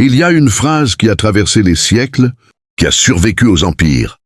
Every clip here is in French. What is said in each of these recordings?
Il y a une phrase qui a traversé les siècles, qui a survécu aux empires,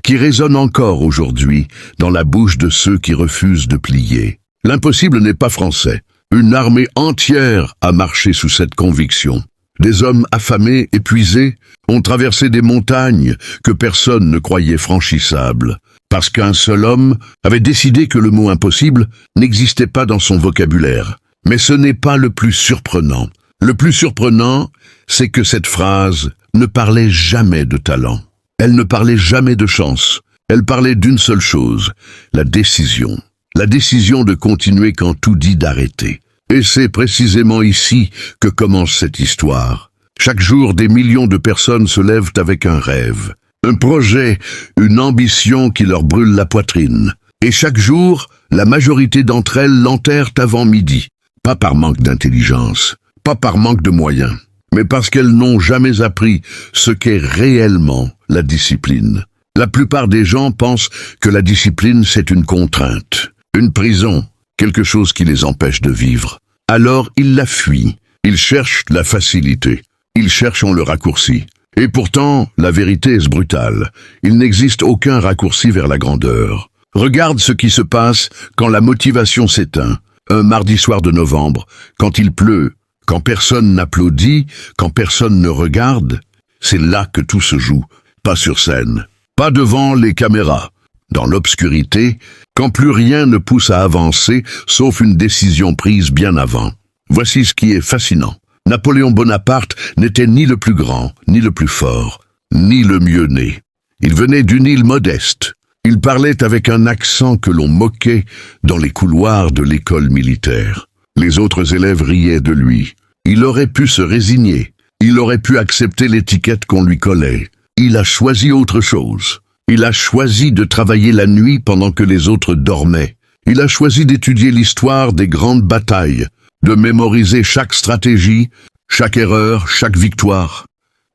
qui résonne encore aujourd'hui dans la bouche de ceux qui refusent de plier. L'impossible n'est pas français. Une armée entière a marché sous cette conviction. Des hommes affamés, épuisés, ont traversé des montagnes que personne ne croyait franchissables, parce qu'un seul homme avait décidé que le mot impossible n'existait pas dans son vocabulaire. Mais ce n'est pas le plus surprenant. Le plus surprenant, c'est que cette phrase ne parlait jamais de talent. Elle ne parlait jamais de chance. Elle parlait d'une seule chose, la décision. La décision de continuer quand tout dit d'arrêter. Et c'est précisément ici que commence cette histoire. Chaque jour, des millions de personnes se lèvent avec un rêve, un projet, une ambition qui leur brûle la poitrine. Et chaque jour, la majorité d'entre elles l'enterrent avant midi. Pas par manque d'intelligence, pas par manque de moyens, mais parce qu'elles n'ont jamais appris ce qu'est réellement la discipline. La plupart des gens pensent que la discipline, c'est une contrainte, une prison, quelque chose qui les empêche de vivre. Alors ils la fuient, ils cherchent la facilité, ils cherchent le raccourci. Et pourtant, la vérité est brutale. Il n'existe aucun raccourci vers la grandeur. Regarde ce qui se passe quand la motivation s'éteint. Un mardi soir de novembre, quand il pleut, quand personne n'applaudit, quand personne ne regarde, c'est là que tout se joue, pas sur scène, pas devant les caméras. Dans l'obscurité, quand plus rien ne pousse à avancer, sauf une décision prise bien avant. Voici ce qui est fascinant. Napoléon Bonaparte n'était ni le plus grand, ni le plus fort, ni le mieux né. Il venait d'une île modeste. Il parlait avec un accent que l'on moquait dans les couloirs de l'école militaire. Les autres élèves riaient de lui. Il aurait pu se résigner. Il aurait pu accepter l'étiquette qu'on lui collait. Il a choisi autre chose. Il a choisi de travailler la nuit pendant que les autres dormaient. Il a choisi d'étudier l'histoire des grandes batailles, de mémoriser chaque stratégie, chaque erreur, chaque victoire,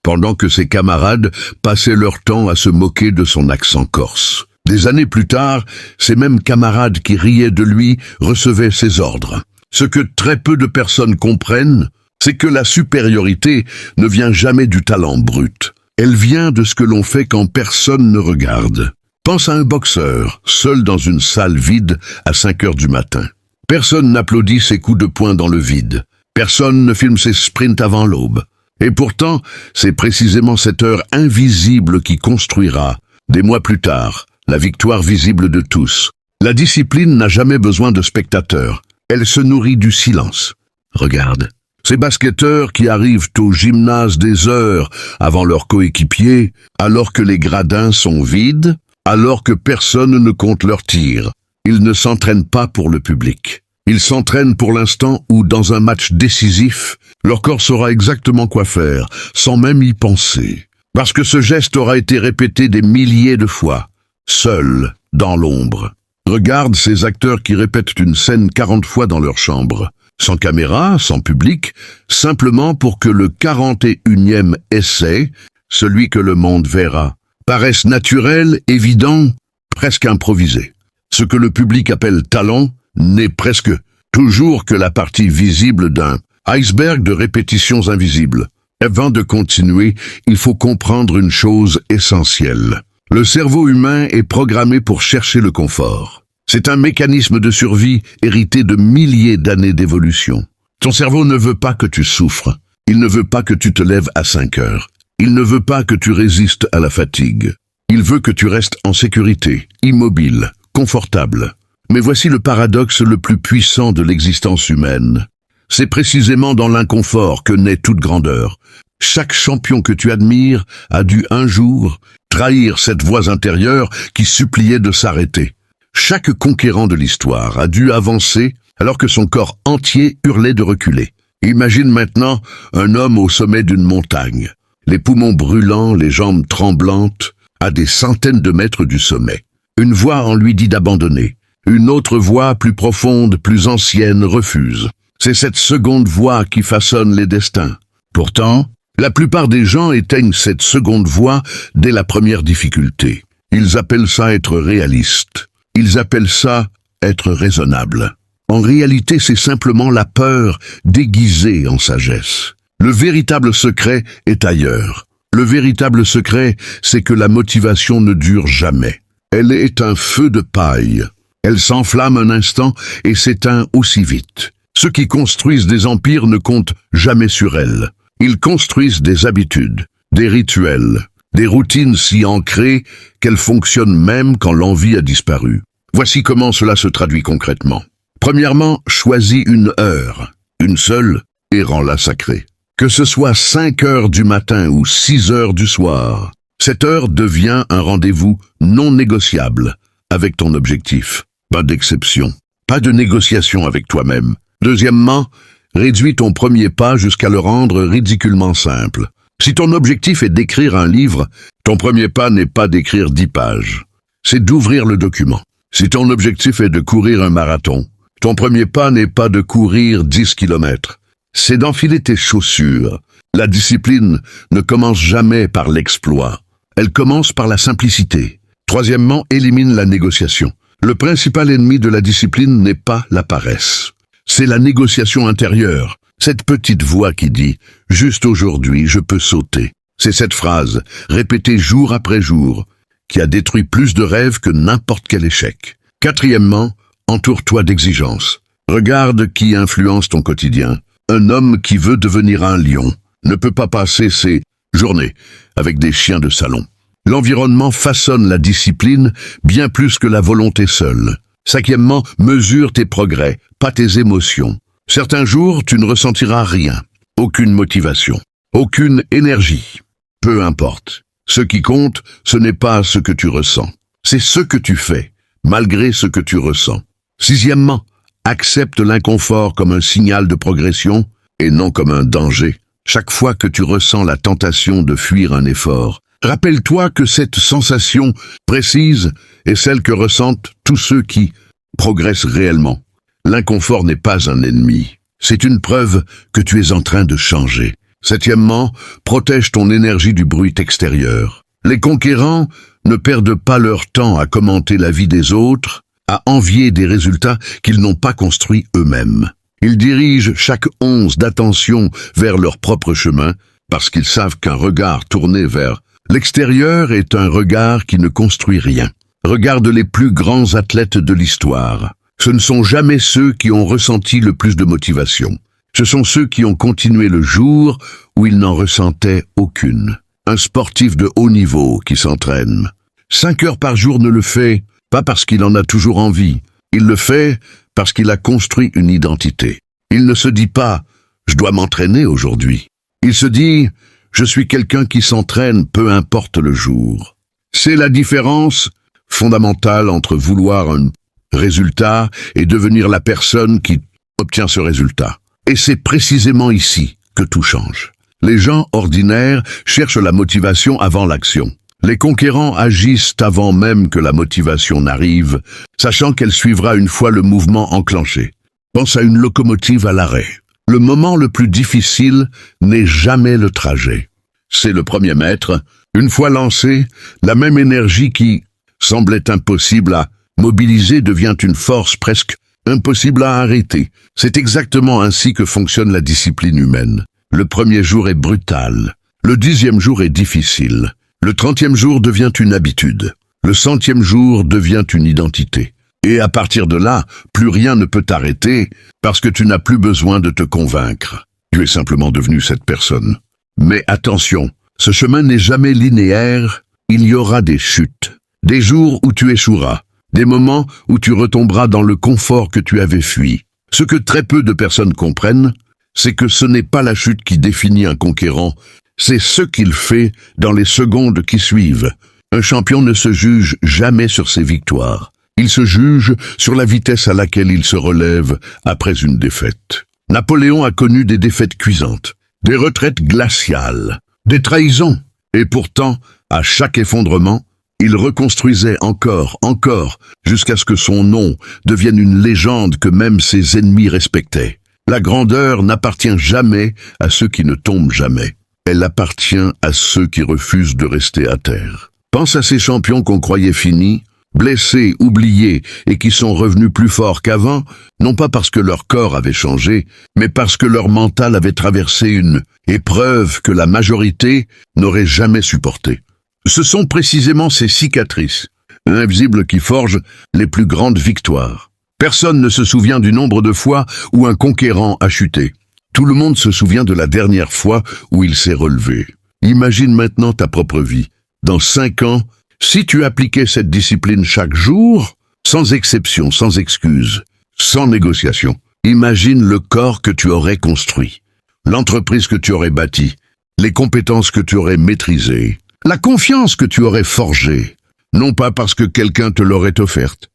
pendant que ses camarades passaient leur temps à se moquer de son accent corse. Des années plus tard, ces mêmes camarades qui riaient de lui recevaient ses ordres. Ce que très peu de personnes comprennent, c'est que la supériorité ne vient jamais du talent brut. Elle vient de ce que l'on fait quand personne ne regarde. Pense à un boxeur, seul dans une salle vide à 5 heures du matin. Personne n'applaudit ses coups de poing dans le vide. Personne ne filme ses sprints avant l'aube. Et pourtant, c'est précisément cette heure invisible qui construira, des mois plus tard, la victoire visible de tous. La discipline n'a jamais besoin de spectateurs. Elle se nourrit du silence. Regarde. Ces basketteurs qui arrivent au gymnase des heures avant leurs coéquipiers, alors que les gradins sont vides, alors que personne ne compte leurs tirs. Ils ne s'entraînent pas pour le public. Ils s'entraînent pour l'instant où, dans un match décisif, leur corps saura exactement quoi faire, sans même y penser. Parce que ce geste aura été répété des milliers de fois, seul, dans l'ombre. Regarde ces acteurs qui répètent une scène 40 fois dans leur chambre. Sans caméra, sans public, simplement pour que le 41e essai, celui que le monde verra, paraisse naturel, évident, presque improvisé. Ce que le public appelle talent n'est presque toujours que la partie visible d'un iceberg de répétitions invisibles. Avant de continuer, il faut comprendre une chose essentielle. Le cerveau humain est programmé pour chercher le confort. C'est un mécanisme de survie hérité de milliers d'années d'évolution. Ton cerveau ne veut pas que tu souffres. Il ne veut pas que tu te lèves à 5 heures. Il ne veut pas que tu résistes à la fatigue. Il veut que tu restes en sécurité, immobile, confortable. Mais voici le paradoxe le plus puissant de l'existence humaine. C'est précisément dans l'inconfort que naît toute grandeur. Chaque champion que tu admires a dû un jour trahir cette voix intérieure qui suppliait de s'arrêter. Chaque conquérant de l'histoire a dû avancer alors que son corps entier hurlait de reculer. Imagine maintenant un homme au sommet d'une montagne, les poumons brûlants, les jambes tremblantes, à des centaines de mètres du sommet. Une voix en lui dit d'abandonner. Une autre voix plus profonde, plus ancienne, refuse. C'est cette seconde voix qui façonne les destins. Pourtant, la plupart des gens éteignent cette seconde voix dès la première difficulté. Ils appellent ça être réaliste. Ils appellent ça être raisonnable. En réalité, c'est simplement la peur déguisée en sagesse. Le véritable secret est ailleurs. Le véritable secret, c'est que la motivation ne dure jamais. Elle est un feu de paille. Elle s'enflamme un instant et s'éteint aussi vite. Ceux qui construisent des empires ne comptent jamais sur elle. Ils construisent des habitudes, des rituels, des routines si ancrées qu'elles fonctionnent même quand l'envie a disparu. Voici comment cela se traduit concrètement. Premièrement, choisis une heure, une seule, et rends-la sacrée. Que ce soit 5 heures du matin ou 6 heures du soir, cette heure devient un rendez-vous non négociable avec ton objectif. Pas d'exception, pas de négociation avec toi-même. Deuxièmement, réduis ton premier pas jusqu'à le rendre ridiculement simple. Si ton objectif est d'écrire un livre, ton premier pas n'est pas d'écrire 10 pages. C'est d'ouvrir le document. Si ton objectif est de courir un marathon, ton premier pas n'est pas de courir 10 kilomètres. C'est d'enfiler tes chaussures. La discipline ne commence jamais par l'exploit. Elle commence par la simplicité. Troisièmement, élimine la négociation. Le principal ennemi de la discipline n'est pas la paresse. C'est la négociation intérieure. Cette petite voix qui dit « Juste aujourd'hui, je peux sauter ». C'est cette phrase, répétée jour après jour, qui a détruit plus de rêves que n'importe quel échec. Quatrièmement, entoure-toi d'exigences. Regarde qui influence ton quotidien. Un homme qui veut devenir un lion ne peut pas passer ses journées avec des chiens de salon. L'environnement façonne la discipline bien plus que la volonté seule. Cinquièmement, mesure tes progrès, pas tes émotions. Certains jours, tu ne ressentiras rien, aucune motivation, aucune énergie. Peu importe. Ce qui compte, ce n'est pas ce que tu ressens. C'est ce que tu fais, malgré ce que tu ressens. Sixièmement, accepte l'inconfort comme un signal de progression et non comme un danger. Chaque fois que tu ressens la tentation de fuir un effort, rappelle-toi que cette sensation précise est celle que ressentent tous ceux qui progressent réellement. L'inconfort n'est pas un ennemi, c'est une preuve que tu es en train de changer. Septièmement, protège ton énergie du bruit extérieur. Les conquérants ne perdent pas leur temps à commenter la vie des autres, à envier des résultats qu'ils n'ont pas construits eux-mêmes. Ils dirigent chaque once d'attention vers leur propre chemin, parce qu'ils savent qu'un regard tourné vers l'extérieur est un regard qui ne construit rien. Regarde les plus grands athlètes de l'histoire. Ce ne sont jamais ceux qui ont ressenti le plus de motivation. Ce sont ceux qui ont continué le jour où ils n'en ressentaient aucune. Un sportif de haut niveau qui s'entraîne 5 heures par jour ne le fait pas parce qu'il en a toujours envie. Il le fait parce qu'il a construit une identité. Il ne se dit pas « je dois m'entraîner aujourd'hui ». Il se dit « je suis quelqu'un qui s'entraîne peu importe le jour ». C'est la différence fondamentale entre vouloir un résultat et devenir la personne qui obtient ce résultat. Et c'est précisément ici que tout change. Les gens ordinaires cherchent la motivation avant l'action. Les conquérants agissent avant même que la motivation n'arrive, sachant qu'elle suivra une fois le mouvement enclenché. Pense à une locomotive à l'arrêt. Le moment le plus difficile n'est jamais le trajet. C'est le premier mètre. Une fois lancé, la même énergie qui semblait impossible à mobiliser devient une force presque impossible à arrêter. C'est exactement ainsi que fonctionne la discipline humaine. Le premier jour est brutal. Le 10e jour est difficile. Le 30e jour devient une habitude. Le 100e jour devient une identité. Et à partir de là, plus rien ne peut t'arrêter parce que tu n'as plus besoin de te convaincre. Tu es simplement devenu cette personne. Mais attention, ce chemin n'est jamais linéaire. Il y aura des chutes, des jours où tu échoueras, des moments où tu retomberas dans le confort que tu avais fui. Ce que très peu de personnes comprennent, c'est que ce n'est pas la chute qui définit un conquérant, c'est ce qu'il fait dans les secondes qui suivent. Un champion ne se juge jamais sur ses victoires. Il se juge sur la vitesse à laquelle il se relève après une défaite. Napoléon a connu des défaites cuisantes, des retraites glaciales, des trahisons. Et pourtant, à chaque effondrement, il reconstruisait encore, jusqu'à ce que son nom devienne une légende que même ses ennemis respectaient. La grandeur n'appartient jamais à ceux qui ne tombent jamais. Elle appartient à ceux qui refusent de rester à terre. Pense à ces champions qu'on croyait finis. blessés, oubliés et qui sont revenus plus forts qu'avant, non pas parce que leur corps avait changé, mais parce que leur mental avait traversé une épreuve que la majorité n'aurait jamais supportée. Ce sont précisément ces cicatrices invisibles qui forgent les plus grandes victoires. Personne ne se souvient du nombre de fois où un conquérant a chuté. Tout le monde se souvient de la dernière fois où il s'est relevé. Imagine maintenant ta propre vie. Dans 5 ans, si tu appliquais cette discipline chaque jour, sans exception, sans excuse, sans négociation, imagine le corps que tu aurais construit, l'entreprise que tu aurais bâtie, les compétences que tu aurais maîtrisées, la confiance que tu aurais forgée, non pas parce que quelqu'un te l'aurait offerte,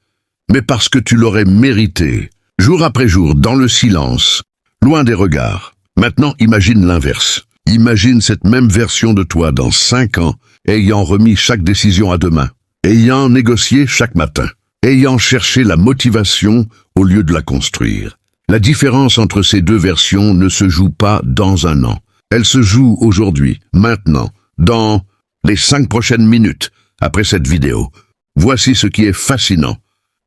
mais parce que tu l'aurais méritée, jour après jour, dans le silence, loin des regards. Maintenant, imagine l'inverse. Imagine cette même version de toi dans 5 ans, ayant remis chaque décision à demain, ayant négocié chaque matin, ayant cherché la motivation au lieu de la construire. La différence entre ces deux versions ne se joue pas dans un an. Elle se joue aujourd'hui, maintenant, dans les 5 prochaines minutes après cette vidéo. Voici ce qui est fascinant.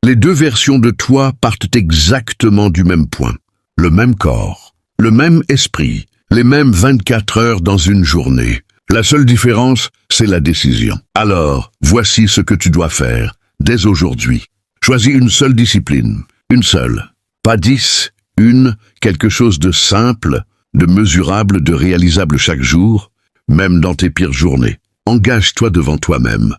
Les deux versions de toi partent exactement du même point. Le même corps, le même esprit, les mêmes 24 heures dans une journée. La seule différence, c'est la décision. Alors, voici ce que tu dois faire, dès aujourd'hui. Choisis une seule discipline, une seule. Pas 10, une, quelque chose de simple, de mesurable, de réalisable chaque jour, même dans tes pires journées. Engage-toi devant toi-même,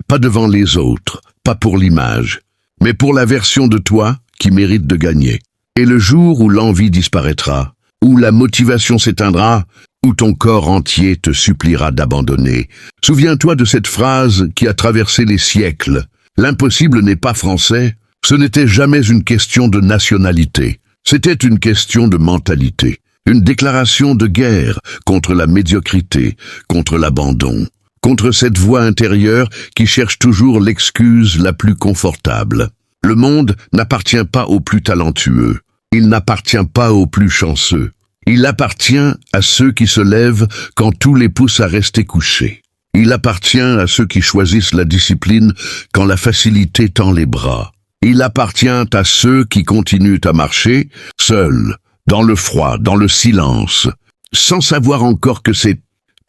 pas devant les autres, pas pour l'image, mais pour la version de toi qui mérite de gagner. Et le jour où l'envie disparaîtra, où la motivation s'éteindra, où ton corps entier te suppliera d'abandonner, souviens-toi de cette phrase qui a traversé les siècles. L'impossible n'est pas français, ce n'était jamais une question de nationalité, c'était une question de mentalité, une déclaration de guerre contre la médiocrité, contre l'abandon, contre cette voix intérieure qui cherche toujours l'excuse la plus confortable. Le monde n'appartient pas aux plus talentueux. Il n'appartient pas aux plus chanceux. Il appartient à ceux qui se lèvent quand tout les pousse à rester couchés. Il appartient à ceux qui choisissent la discipline quand la facilité tend les bras. Il appartient à ceux qui continuent à marcher, seuls, dans le froid, dans le silence, sans savoir encore que c'est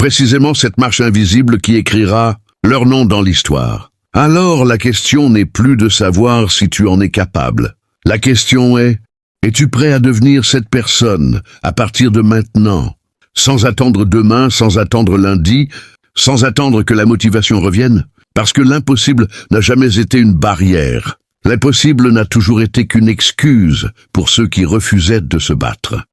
précisément cette marche invisible qui écrira leur nom dans l'histoire. Alors la question n'est plus de savoir si tu en es capable. La question est: es-tu prêt à devenir cette personne à partir de maintenant, sans attendre demain, sans attendre lundi, sans attendre que la motivation revienne? Parce que l'impossible n'a jamais été une barrière. L'impossible n'a toujours été qu'une excuse pour ceux qui refusaient de se battre.